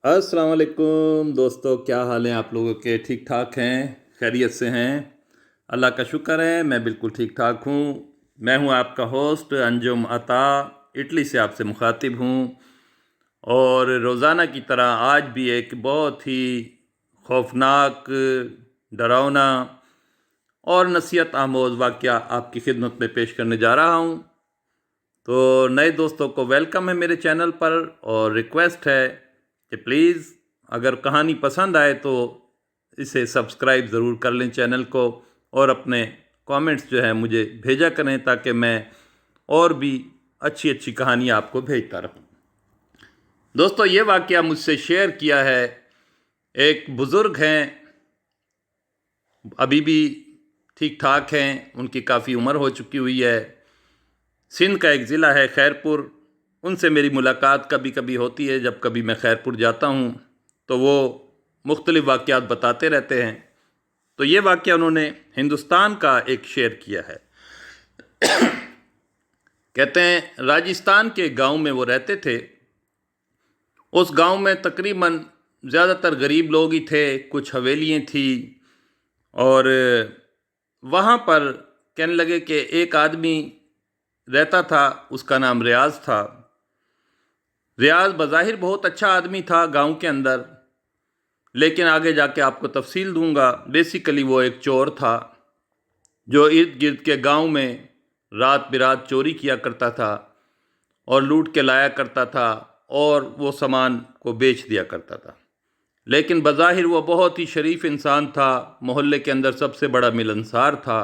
अस्सलाम वालेकुम दोस्तों, क्या हाल हैं आप लोगों के? ठीक ठाक हैं? खैरियत से हैं? अल्लाह का शुक्र है, मैं बिल्कुल ठीक ठाक हूँ। मैं हूँ आपका होस्ट अंजुम अता, इटली से आपसे मुखातिब हूँ। और रोज़ाना की तरह आज भी एक बहुत ही खौफनाक, डरावना और नसीहत आमोज़ वाक़या आपकी खिदमत में पेश करने जा रहा हूँ। तो नए दोस्तों को वेलकम है मेरे चैनल पर, और रिक्वेस्ट है कि प्लीज़ अगर कहानी पसंद आए तो इसे सब्सक्राइब ज़रूर कर लें चैनल को, और अपने कमेंट्स जो है मुझे भेजा करें ताकि मैं और भी अच्छी अच्छी कहानी आपको भेजता रहूं। दोस्तों, ये वाक़या मुझसे शेयर किया है एक बुज़ुर्ग हैं, अभी भी ठीक ठाक हैं, उनकी काफ़ी उम्र हो चुकी हुई है। सिंध का एक ज़िला है खैरपुर। उनसे मेरी मुलाकात कभी कभी होती है, जब कभी मैं खैरपुर जाता हूँ तो वो मुख्तलिफ़ वाक़यात बताते रहते हैं। तो ये वाक़या उन्होंने हिंदुस्तान का एक शेयर किया है। कहते हैं राजस्थान के गांव में वो रहते थे। उस गांव में तकरीबन ज़्यादातर गरीब लोग ही थे, कुछ हवेलियाँ थी। और वहाँ पर कहने लगे कि एक आदमी रहता था, उसका नाम रियाज था। रियाज बज़ाहिर बहुत अच्छा आदमी था गांव के अंदर, लेकिन आगे जाके आपको तफसील दूंगा। बेसिकली वो एक चोर था जो इर्द गिर्द के गांव में रात बिरात चोरी किया करता था और लूट के लाया करता था, और वो सामान को बेच दिया करता था। लेकिन बज़ाहिर वो बहुत ही शरीफ इंसान था, मोहल्ले के अंदर सबसे बड़ा मिलनसार था।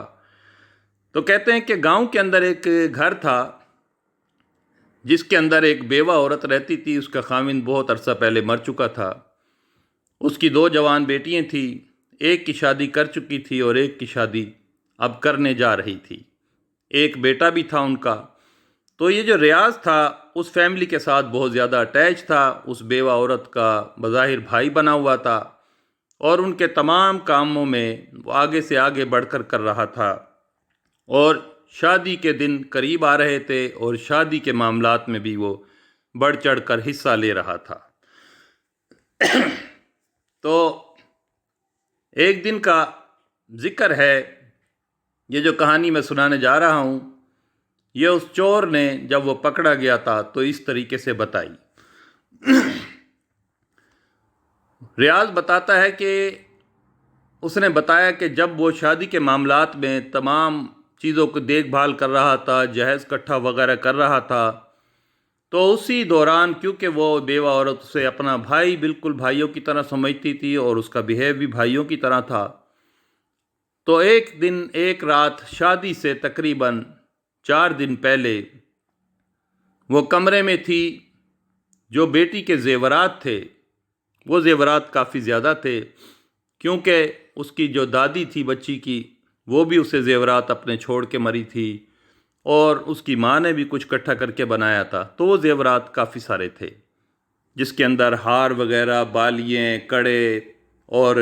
तो कहते हैं कि गांव के अंदर एक घर था जिसके अंदर एक बेवा औरत रहती थी। उसका खाविंद बहुत अरसा पहले मर चुका था। उसकी दो जवान बेटियां थी, एक की शादी कर चुकी थी और एक की शादी अब करने जा रही थी। एक बेटा भी था उनका। तो ये जो रियाज था उस फैमिली के साथ बहुत ज़्यादा अटैच था, उस बेवा औरत का बज़ाहिर भाई बना हुआ था, और उनके तमाम कामों में वो आगे से आगे बढ़कर कर रहा था। और शादी के दिन करीब आ रहे थे और शादी के मामलात में भी वो बढ़ चढ़ कर हिस्सा ले रहा था। तो एक दिन का जिक्र है, ये जो कहानी मैं सुनाने जा रहा हूँ, ये उस चोर ने जब वो पकड़ा गया था तो इस तरीके से बताई। रियाज बताता है कि उसने बताया कि जब वो शादी के मामलात में तमाम चीज़ों को देखभाल कर रहा था, जहेज़ इकट्ठा वगैरह कर रहा था, तो उसी दौरान क्योंकि वो बेवा औरत उसे अपना भाई बिल्कुल भाइयों की तरह समझती थी और उसका बिहेव भी भाइयों की तरह था, तो एक दिन एक रात शादी से तकरीबन 4 दिन पहले वो कमरे में थी। जो बेटी के ज़ेवरात थे वो ज़ेवरात काफ़ी ज़्यादा थे, क्योंकि उसकी जो दादी थी बच्ची की, वो भी उसे ज़ेवरात अपने छोड़ के मरी थी, और उसकी माँ ने भी कुछ इकट्ठा करके बनाया था। तो वो ज़ेवरात काफ़ी सारे थे, जिसके अंदर हार वगैरह, बालियाँ, कड़े और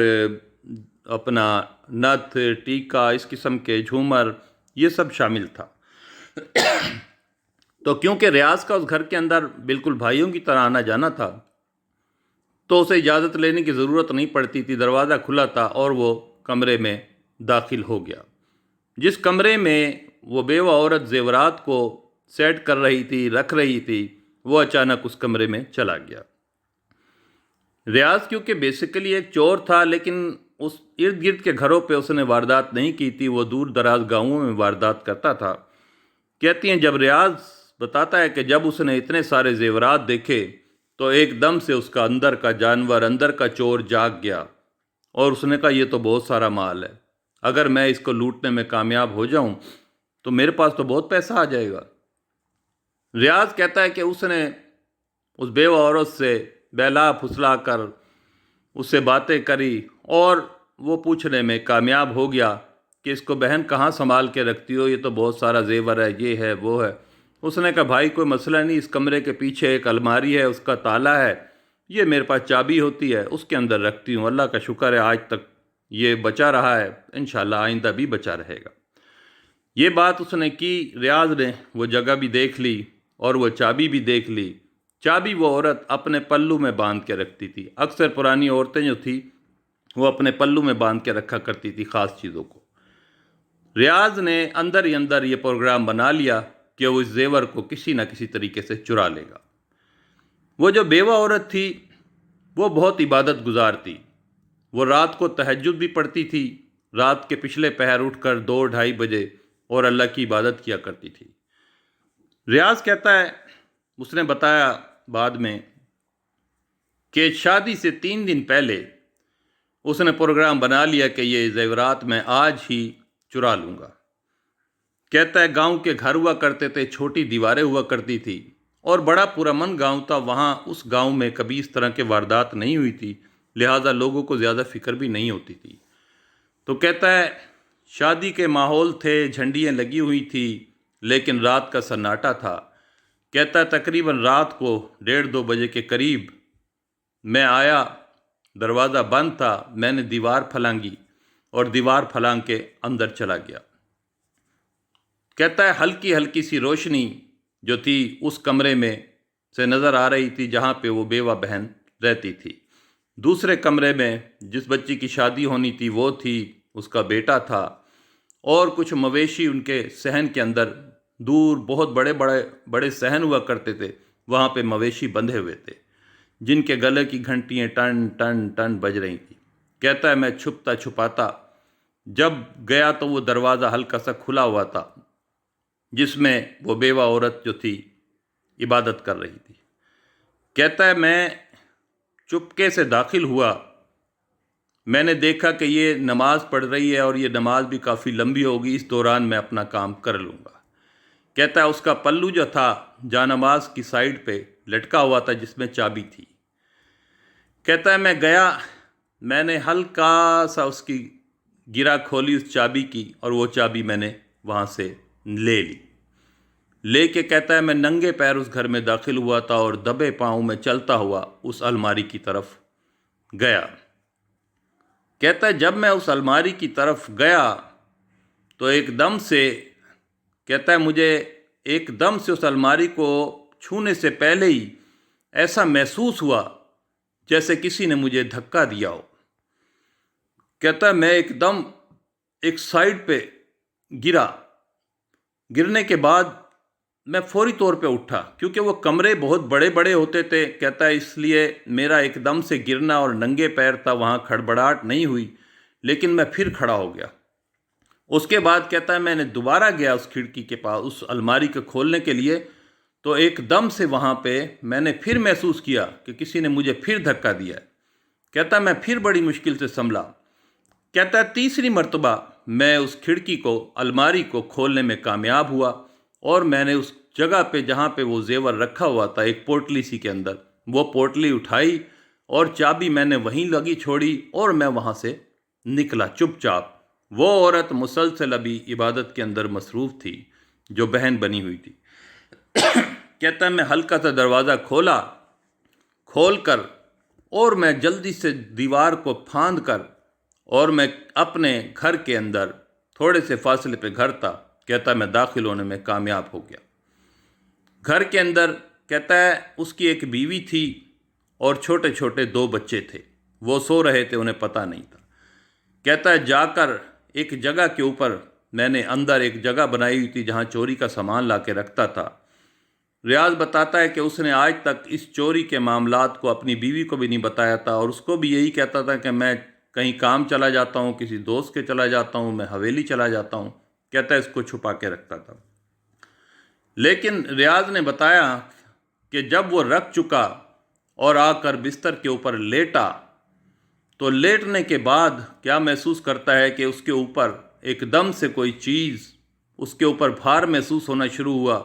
अपना नथ, टीका, इस किस्म के झूमर, ये सब शामिल था। तो क्योंकि रियाज का उस घर के अंदर बिल्कुल भाइयों की तरह आना जाना था, तो उसे इजाज़त लेने की ज़रूरत नहीं पड़ती थी। दरवाज़ा खुला था और वो कमरे में दाखिल हो गया। जिस कमरे में वो बेवा औरत ज़ेवरात को सेट कर रही थी, रख रही थी, वो अचानक उस कमरे में चला गया। रियाज क्योंकि बेसिकली एक चोर था, लेकिन उस इर्द गिर्द के घरों पे उसने वारदात नहीं की थी, वो दूर दराज गाँवों में वारदात करता था। कहती हैं जब रियाज बताता है कि जब उसने इतने सारे ज़ेवरात देखे तो एकदम से उसका अंदर का जानवर, अंदर का चोर जाग गया, और उसने कहा ये तो बहुत सारा माल है, अगर मैं इसको लूटने में कामयाब हो जाऊं तो मेरे पास तो बहुत पैसा आ जाएगा। रियाज कहता है कि उसने उस बेवा औरत से बहला फुसला कर उससे बातें करी, और वो पूछने में कामयाब हो गया कि इसको बहन कहाँ संभाल के रखती हो, ये तो बहुत सारा जेवर है, ये है वो है। उसने कहा भाई कोई मसला नहीं, इस कमरे के पीछे एक अलमारी है, उसका ताला है, ये मेरे पास चाबी होती है, उसके अंदर रखती हूँ। अल्लाह का शुक्र है आज तक ये बचा रहा है, इंशाल्लाह आइंदा भी बचा रहेगा। ये बात उसने की। रियाज ने वो जगह भी देख ली और वो चाबी भी देख ली। चाबी वो औरत अपने पल्लू में बांध के रखती थी। अक्सर पुरानी औरतें जो थी वो अपने पल्लू में बांध के रखा करती थी ख़ास चीज़ों को। रियाज ने अंदर ही अंदर ये प्रोग्राम बना लिया कि वो इस जेवर को किसी न किसी तरीके से चुरा लेगा। वो जो बेवा औरत थी वो बहुत इबादत गुजार थी। वो रात को तहज्जुद भी पढ़ती थी, रात के पिछले पहर उठकर 2-2:30 बजे और अल्लाह की इबादत किया करती थी। रियाज कहता है, उसने बताया बाद में कि शादी से 3 दिन पहले उसने प्रोग्राम बना लिया कि ये ज़ेवरात मैं आज ही चुरा लूँगा। कहता है गांव के घर हुआ करते थे, छोटी दीवारें हुआ करती थी और बड़ा पुरअमन गांव था। वहाँ उस गांव में कभी इस तरह के वारदात नहीं हुई थी, लिहाजा लोगों को ज़्यादा फिक्र भी नहीं होती थी। तो कहता है शादी के माहौल थे, झंडियाँ लगी हुई थी, लेकिन रात का सन्नाटा था। कहता है तकरीबन रात को 1:30-2 बजे के करीब मैं आया, दरवाज़ा बंद था, मैंने दीवार फलांगी और दीवार फलांग के अंदर चला गया। कहता है हल्की हल्की सी रोशनी जो थी उस कमरे में से नज़र आ रही थी जहाँ पे वो बेवा बहन रहती थी। दूसरे कमरे में जिस बच्ची की शादी होनी थी वो थी, उसका बेटा था और कुछ मवेशी उनके सहन के अंदर दूर बहुत बड़े बड़े बड़े सहन हुआ करते थे, वहाँ पे मवेशी बंधे हुए थे जिनके गले की घंटियाँ टन टन टन बज रही थी। कहता है मैं छुपता छुपाता जब गया तो वो दरवाज़ा हल्का सा खुला हुआ था जिसमें वो बेवा औरत जो थी इबादत कर रही थी। कहता है मैं चुपके से दाखिल हुआ, मैंने देखा कि ये नमाज़ पढ़ रही है और ये नमाज भी काफ़ी लंबी होगी, इस दौरान मैं अपना काम कर लूँगा। कहता है उसका पल्लू जो था जानमाज की साइड पे लटका हुआ था जिसमें चाबी थी। कहता है मैं गया, मैंने हल्का सा उसकी गिरा खोली उस चाबी की और वो चाबी मैंने वहाँ से ले ली। लेके कहता है मैं नंगे पैर उस घर में दाखिल हुआ था और दबे पाँव में चलता हुआ उस अलमारी की तरफ गया। कहता है जब मैं उस अलमारी की तरफ गया तो एकदम से, कहता है मुझे एकदम से उस अलमारी को छूने से पहले ही ऐसा महसूस हुआ जैसे किसी ने मुझे धक्का दिया हो। कहता है मैं एकदम एक साइड पे गिरा, गिरने के बाद मैं फौरी तौर पे उठा क्योंकि वो कमरे बहुत बड़े बड़े होते थे। कहता है इसलिए मेरा एकदम से गिरना और नंगे पैर था, वहाँ खड़बड़ाहट नहीं हुई, लेकिन मैं फिर खड़ा हो गया। उसके बाद कहता है मैंने दोबारा गया उस खिड़की के पास उस अलमारी को खोलने के लिए, तो एकदम से वहाँ पे मैंने फिर महसूस किया कि किसी ने मुझे फिर धक्का दिया है। कहता है मैं फिर बड़ी मुश्किल से संभला। कहता है तीसरी मर्तबा मैं उस खिड़की को, अलमारी को खोलने में कामयाब हुआ और मैंने उस जगह पे जहाँ पे वो जेवर रखा हुआ था एक पोटली सी के अंदर, वो पोटली उठाई और चाबी मैंने वहीं लगी छोड़ी और मैं वहाँ से निकला चुपचाप। वो औरत मुसलसल अभी इबादत के अंदर मसरूफ़ थी जो बहन बनी हुई थी। कहता है मैं हल्का सा दरवाज़ा खोल कर और मैं जल्दी से दीवार को फांद कर और मैं अपने घर के अंदर, थोड़े से फासले पे घर था, कहता है मैं दाखिल होने में कामयाब हो गया। घर के अंदर कहता है उसकी एक बीवी थी और छोटे छोटे 2 बच्चे थे, वो सो रहे थे, उन्हें पता नहीं था। कहता है जाकर एक जगह के ऊपर मैंने अंदर एक जगह बनाई हुई थी जहाँ चोरी का सामान ला के रखता था। रियाज बताता है कि उसने आज तक इस चोरी के मामलात को अपनी बीवी को भी नहीं बताया था और उसको भी यही कहता था कि मैं कहीं काम चला जाता हूँ, किसी दोस्त के चला जाता हूँ, मैं हवेली चला जाता हूँ। कहता है इसको छुपा के रखता था। लेकिन रियाज ने बताया कि जब वो रख चुका और आकर बिस्तर के ऊपर लेटा तो लेटने के बाद क्या महसूस करता है कि उसके ऊपर एकदम से कोई चीज़, उसके ऊपर भार महसूस होना शुरू हुआ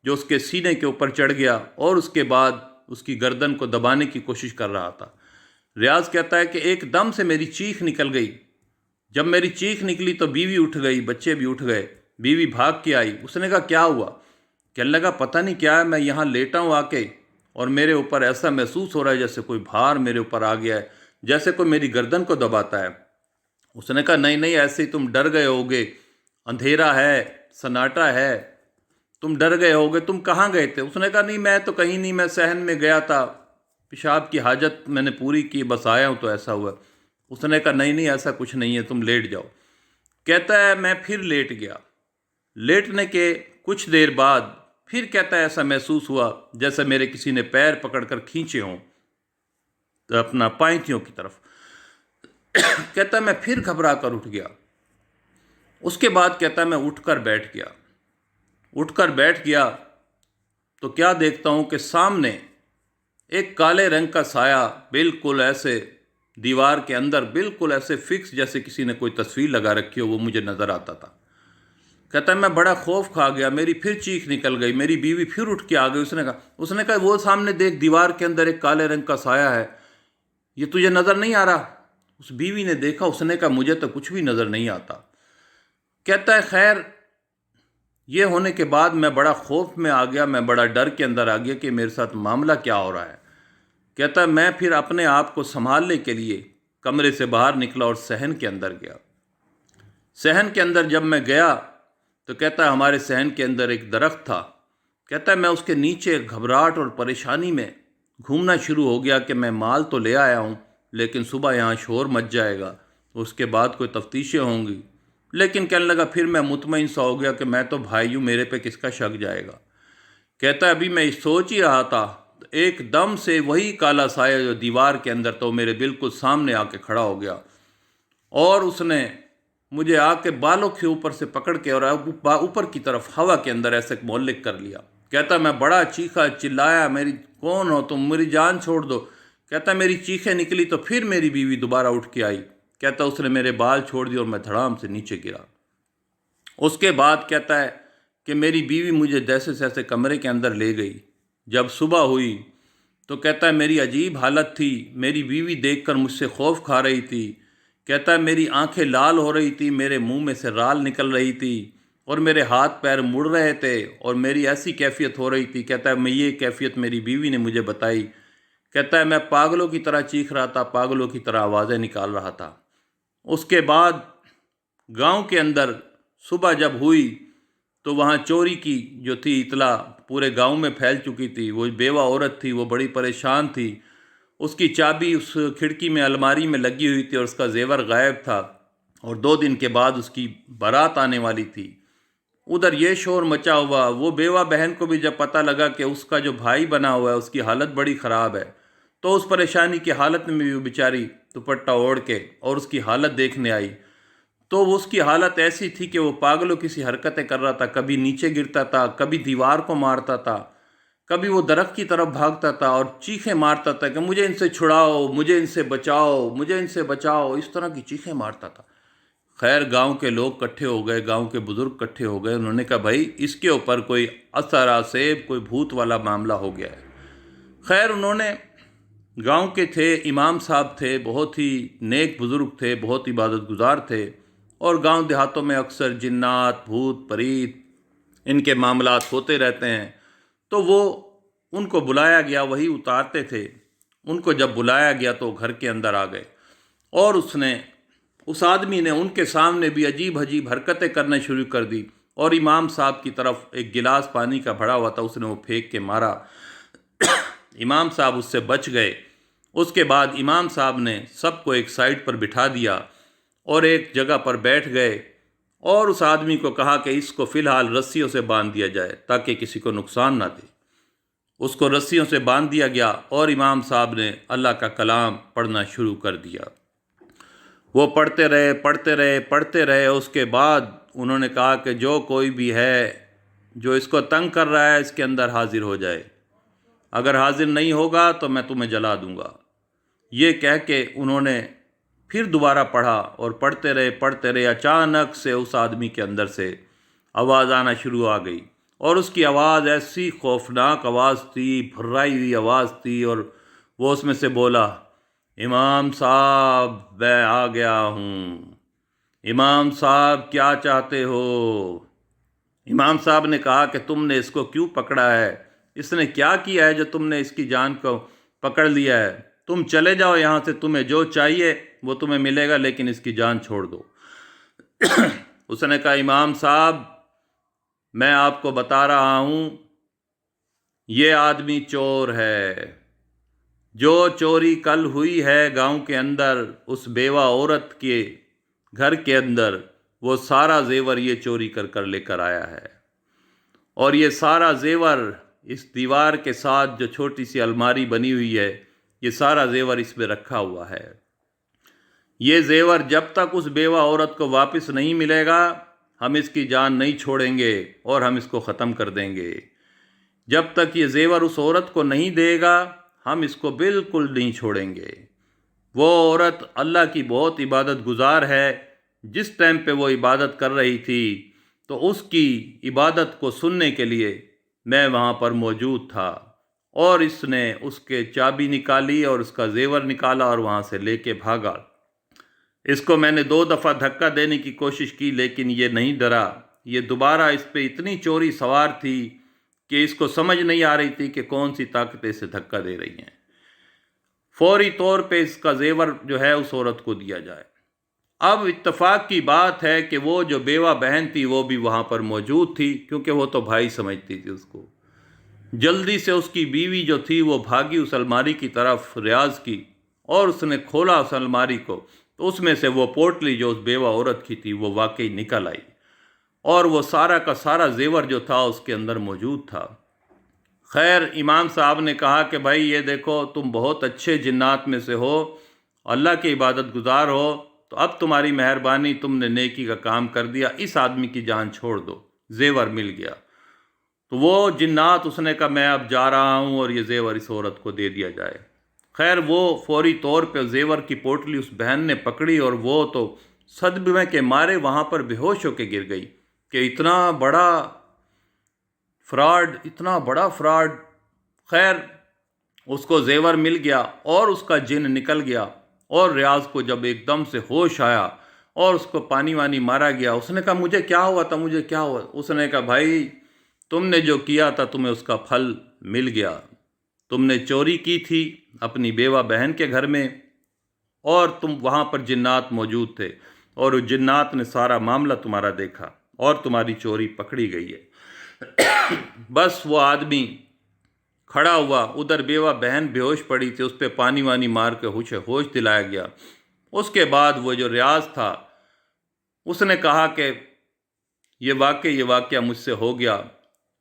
जो उसके सीने के ऊपर चढ़ गया और उसके बाद उसकी गर्दन को दबाने की कोशिश कर रहा था। रियाज कहता है कि एकदम से मेरी चीख निकल गई। जब मेरी चीख निकली तो बीवी उठ गई, बच्चे भी उठ गए। बीवी भाग के आई, उसने कहा क्या हुआ? कहने लगा पता नहीं क्या है, मैं यहाँ लेटा हूँ आके और मेरे ऊपर ऐसा महसूस हो रहा है जैसे कोई भार मेरे ऊपर आ गया है, जैसे कोई मेरी गर्दन को दबाता है। उसने कहा नहीं नहीं, ऐसे ही तुम डर गए होगे, अंधेरा है, सन्नाटा है। تم ڈر گئے ہوگے، تم کہاں گئے تھے؟ اس نے کہا نہیں میں تو کہیں نہیں، میں صحن میں گیا تھا، پیشاب کی حاجت میں نے پوری کی، بس آیا ہوں تو ایسا ہوا۔ اس نے کہا نہیں نہیں ایسا کچھ نہیں ہے، تم لیٹ جاؤ۔ کہتا ہے میں پھر لیٹ گیا، لیٹنے کے کچھ دیر بعد پھر کہتا ہے ایسا محسوس ہوا جیسے میرے کسی نے پیر پکڑ کر کھینچے ہوں اپنا پائنتیوں کی طرف۔ کہتا ہے میں پھر گھبرا کر اٹھ گیا۔ اس کے بعد کہتا ہے میں اٹھ کر بیٹھ گیا تو کیا دیکھتا ہوں کہ سامنے ایک کالے رنگ کا سایہ بالکل ایسے دیوار کے اندر بالکل ایسے فکس جیسے کسی نے کوئی تصویر لگا رکھی ہو، وہ مجھے نظر آتا تھا۔ کہتا ہے میں بڑا خوف کھا گیا، میری پھر چیخ نکل گئی، میری بیوی پھر اٹھ کے آ گئی۔ اس نے کہا وہ سامنے دیکھ دیوار کے اندر ایک کالے رنگ کا سایہ ہے، یہ تجھے نظر نہیں آ رہا؟ اس بیوی نے دیکھا، اس نے کہا مجھے تو کچھ بھی نظر نہیں آتا۔ کہتا ہے خیر یہ ہونے کے بعد میں بڑا خوف میں آ گیا، میں بڑا ڈر کے اندر آ گیا کہ میرے ساتھ معاملہ کیا ہو رہا ہے۔ کہتا ہے میں پھر اپنے آپ کو سنبھالنے کے لیے کمرے سے باہر نکلا اور صحن کے اندر گیا۔ صحن کے اندر جب میں گیا تو کہتا ہے ہمارے صحن کے اندر ایک درخت تھا۔ کہتا ہے میں اس کے نیچے گھبراہٹ اور پریشانی میں گھومنا شروع ہو گیا کہ میں مال تو لے آیا ہوں لیکن صبح یہاں شور مچ جائے گا، اس کے بعد کوئی تفتیشیں ہوں گی۔ لیکن کہنے لگا پھر میں مطمئن سا ہو گیا کہ میں تو بھائی ہوں، میرے پہ کس کا شک جائے گا۔ کہتا ہے ابھی میں سوچ ہی رہا تھا ایک دم سے وہی کالا سایہ جو دیوار کے اندر تو میرے بالکل سامنے آ کے کھڑا ہو گیا اور اس نے مجھے آ کے بالوں کے اوپر سے پکڑ کے اور اوپر کی طرف ہوا کے اندر ایسے معلق کر لیا۔ کہتا میں بڑا چیخا چلایا، میری کون ہو تم، میری جان چھوڑ دو۔ کہتا میری چیخیں نکلی تو پھر میری بیوی دوبارہ اٹھ کے آئی۔ کہتا اس نے میرے بال چھوڑ دی اور میں دھڑام سے نیچے گرا۔ اس کے بعد کہتا ہے کہ میری بیوی مجھے جیسے جیسے کمرے کے اندر لے گئی۔ جب صبح ہوئی تو کہتا ہے میری عجیب حالت تھی، میری بیوی دیکھ کر مجھ سے خوف کھا رہی تھی۔ کہتا ہے میری آنکھیں لال ہو رہی تھی، میرے منہ میں سے رال نکل رہی تھی اور میرے ہاتھ پیر مڑ رہے تھے اور میری ایسی کیفیت ہو رہی تھی۔ کہتا ہے میں یہ کیفیت میری بیوی نے مجھے بتائی۔ کہتا ہے میں پاگلوں کی طرح چیخ رہا تھا، پاگلوں کی طرح آوازیں نکال رہا تھا۔ اس کے بعد گاؤں کے اندر صبح جب ہوئی تو وہاں چوری کی جو تھی اطلاع پورے گاؤں میں پھیل چکی تھی۔ وہ بیوہ عورت تھی، وہ بڑی پریشان تھی، اس کی چابی اس کھڑکی میں الماری میں لگی ہوئی تھی اور اس کا زیور غائب تھا اور 2 دن کے بعد اس کی بارات آنے والی تھی۔ ادھر یہ شور مچا ہوا، وہ بیوہ بہن کو بھی جب پتہ لگا کہ اس کا جو بھائی بنا ہوا ہے اس کی حالت بڑی خراب ہے تو اس پریشانی کی حالت میں بھی وہ بیچاری دوپٹہ اوڑھ کے اور اس کی حالت دیکھنے آئی تو اس کی حالت ایسی تھی کہ وہ پاگلوں کی سی حرکتیں کر رہا تھا، کبھی نیچے گرتا تھا، کبھی دیوار کو مارتا تھا، کبھی وہ درخت کی طرف بھاگتا تھا اور چیخیں مارتا تھا کہ مجھے ان سے چھڑاؤ، مجھے ان سے بچاؤ، مجھے ان سے بچاؤ، اس طرح کی چیخیں مارتا تھا۔ خیر گاؤں کے لوگ کٹھے ہو گئے، گاؤں کے بزرگ کٹھے ہو گئے، انہوں نے کہا بھائی اس کے اوپر کوئی اثر آسیب، کوئی بھوت والا معاملہ ہو گیا ہے۔ خیر انہوں نے گاؤں کے تھے، امام صاحب تھے، بہت ہی نیک بزرگ تھے، بہت عبادت گزار تھے اور گاؤں دیہاتوں میں اکثر جنات، بھوت، پریت ان کے معاملات ہوتے رہتے ہیں تو وہ ان کو بلایا گیا، وہی اتارتے تھے۔ ان کو جب بلایا گیا تو گھر کے اندر آ گئے اور اس آدمی نے ان کے سامنے بھی عجیب عجیب حرکتیں کرنا شروع کر دی اور امام صاحب کی طرف ایک گلاس پانی کا بھرا ہوا تھا، اس نے وہ پھینک کے مارا۔ امام صاحب اس سے بچ گئے۔ اس کے بعد امام صاحب نے سب کو ایک سائڈ پر بٹھا دیا اور ایک جگہ پر بیٹھ گئے اور اس آدمی کو کہا کہ اس کو فی الحال رسیوں سے باندھ دیا جائے تاکہ کسی کو نقصان نہ دے۔ اس کو رسیوں سے باندھ دیا گیا اور امام صاحب نے اللہ کا کلام پڑھنا شروع کر دیا۔ وہ پڑھتے رہے۔ اس کے بعد انہوں نے کہا کہ جو کوئی بھی ہے جو اس کو تنگ کر رہا ہے اس کے اندر حاضر ہو جائے، اگر حاضر نہیں ہوگا تو میں تمہیں جلا دوں گا۔ یہ کہہ کے انہوں نے پھر دوبارہ پڑھا اور پڑھتے رہے۔ اچانک سے اس آدمی کے اندر سے آواز آنا شروع آ گئی اور اس کی آواز ایسی خوفناک آواز تھی، بھرائی ہوئی آواز تھی اور وہ اس میں سے بولا امام صاحب میں آ گیا ہوں، امام صاحب کیا چاہتے ہو؟ امام صاحب نے کہا کہ تم نے اس کو کیوں پکڑا ہے؟ اس نے کیا کیا ہے جو تم نے اس کی جان کو پکڑ لیا ہے؟ تم چلے جاؤ یہاں سے، تمہیں جو چاہیے وہ تمہیں ملے گا لیکن اس کی جان چھوڑ دو۔ اس نے کہا امام صاحب मैं आपको बता रहा हूँ ये आदमी चोर है। जो चोरी कल हुई है गांव के अंदर उस बेवा औरत के घर के अंदर, वो सारा जेवर ये चोरी कर कर लेकर आया है। और ये सारा जेवर इस दीवार के साथ जो छोटी सी अलमारी बनी हुई है, ये सारा जेवर इसमें रखा हुआ है। ये जेवर जब तक उस बेवा औरत को वापस नहीं मिलेगा, हम इसकी जान नहीं छोड़ेंगे और हम इसको ख़त्म कर देंगे। जब तक ये जेवर उस औरत को नहीं देगा, हम इसको बिल्कुल नहीं छोड़ेंगे। वो औरत अल्लाह की बहुत इबादत गुजार है। जिस टाइम पे वो इबादत कर रही थी, तो उसकी इबादत को सुनने के लिए मैं वहाँ पर मौजूद था, और इसने उसके चाबी निकाली और उसका जेवर निकाला और वहाँ से लेके भागा। इसको मैंने 2 दफ़ा धक्का देने की कोशिश की, लेकिन ये नहीं डरा। ये दोबारा इस पे इतनी चोरी सवार थी कि इसको समझ नहीं आ रही थी कि कौन सी ताकतें इसे धक्का दे रही हैं। फौरी तौर पे इसका जेवर जो है उस औरत को दिया जाए। अब इत्तेफाक की बात है कि वो जो बेवा बहन थी वो भी वहाँ पर मौजूद थी, क्योंकि वो तो भाई समझती थी उसको। जल्दी से उसकी बीवी जो थी वो भागी उस अलमारी की तरफ रियाज की, और उसने खोला उस अलमारी को, तो उसमें से वो पोटली जो उस बेवा औरत की थी वो वाकई निकल आई, और वो सारा का सारा जेवर जो था उसके अंदर मौजूद था। खैर, इमाम साहब ने कहा कि भाई ये देखो, तुम बहुत अच्छे जिन्नात में से हो, अल्लाह की इबादत गुजार हो, तो अब तुम्हारी मेहरबानी, तुमने नेकी का काम कर दिया, इस आदमी की जान छोड़ दो, जेवर मिल गया। तो वो जिन्नात उसने कहा मैं अब जा रहा हूँ और ये जेवर इस औरत को दे दिया जाए। खैर, वो फौरी तौर पे जेवर की पोटली उस बहन ने पकड़ी, और वो तो सदमे के मारे वहाँ पर बेहोश होकर गिर गई कि इतना बड़ा फ्रॉड। खैर, उसको जेवर मिल गया और उसका जिन निकल गया, और रियाज को जब एकदम से होश आया और उसको पानी वानी मारा गया, उसने कहा मुझे क्या हुआ था, मुझे क्या हुआ। उसने कहा भाई, तुमने जो किया था तुम्हें उसका फल मिल गया। तुमने चोरी की थी अपनी बेवा बहन के घर में, और तुम वहाँ पर जिन्नात मौजूद थे, और उस जिन्नात ने सारा मामला तुम्हारा देखा और तुम्हारी चोरी पकड़ी गई है। बस वो आदमी खड़ा हुआ, उधर बेवा बहन बेहोश पड़ी थी, उस पर पानी वानी मार के होश दिलाया गया। उसके बाद वो जो रियाज था उसने कहा कि ये वाक़या मुझसे हो गया,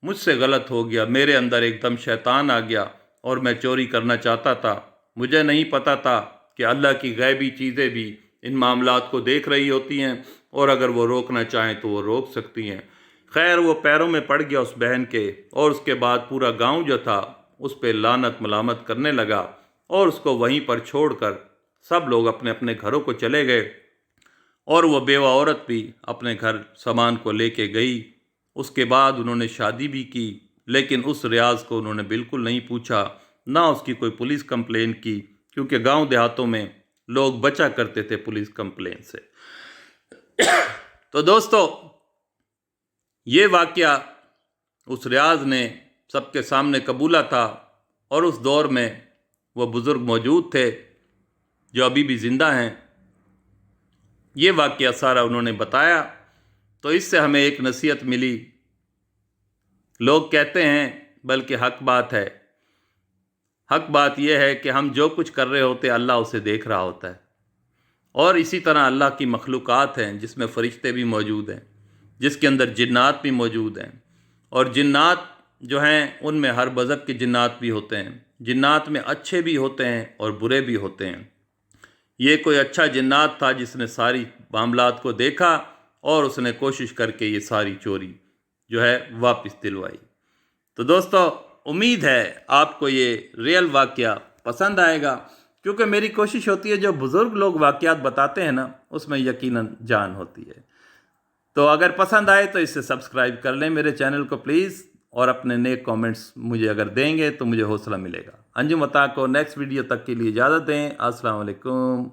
मुझसे गलत हो गया, मेरे अंदर एकदम शैतान आ गया और मैं चोरी करना चाहता था। मुझे नहीं पता था कि अल्लाह की गैबी चीज़ें भी इन मामलात को देख रही होती हैं, और अगर वो रोकना चाहें तो वो रोक सकती हैं। खैर, वो पैरों में पड़ गया उस बहन के, और उसके बाद पूरा गांव जो था उस पर लानत मलामत करने लगा, और उसको वहीं पर छोड़कर सब लोग अपने अपने घरों को चले गए, और वो बेवा औरत भी अपने घर सामान को लेके गई। उसके बाद उन्होंने शादी भी की, लेकिन उस रियाज को उन्होंने बिल्कुल नहीं पूछा, ना उसकी कोई पुलिस कंप्लेन की, क्योंकि गांव देहातों में लोग बचा करते थे पुलिस कंप्लेन से। तो दोस्तों, ये वाक़या उस रियाज ने सबके सामने कबूला था, और उस दौर में वो बुज़ुर्ग मौजूद थे जो अभी भी ज़िंदा हैं। ये वाक़या सारा उन्होंने बताया। तो इससे हमें एक नसीहत मिली। लोग कहते हैं, बल्कि हक बात है, हक बात यह है कि हम जो कुछ कर रहे होते हैं अल्लाह उसे देख रहा होता है। और इसी तरह अल्लाह की मखलूक़ात हैं जिसमें फ़रिश्ते भी मौजूद हैं, जिसके अंदर जिन्नात भी मौजूद हैं, और जिन्नात जो हैं उनमें हर मज़हब के जिन्नात भी होते हैं। जिन्नात में अच्छे भी होते हैं और बुरे भी होते हैं। ये कोई अच्छा जिन्नात था जिसने सारी मामलात को देखा, और उसने कोशिश करके ये सारी चोरी जो है वापस दिलवाई। तो दोस्तों, उम्मीद है आपको ये रियल वाक़या पसंद आएगा, क्योंकि मेरी कोशिश होती है जो बुज़ुर्ग लोग वाक़यात बताते हैं ना, उसमें यकीनन जान होती है। तो अगर पसंद आए तो इसे सब्सक्राइब कर लें मेरे चैनल को प्लीज़, और अपने नए कमेंट्स मुझे अगर देंगे तो मुझे हौसला मिलेगा। अंजुम अता को नेक्स्ट वीडियो तक के लिए इजाज़त दें। अस्सलाम वालेकुम।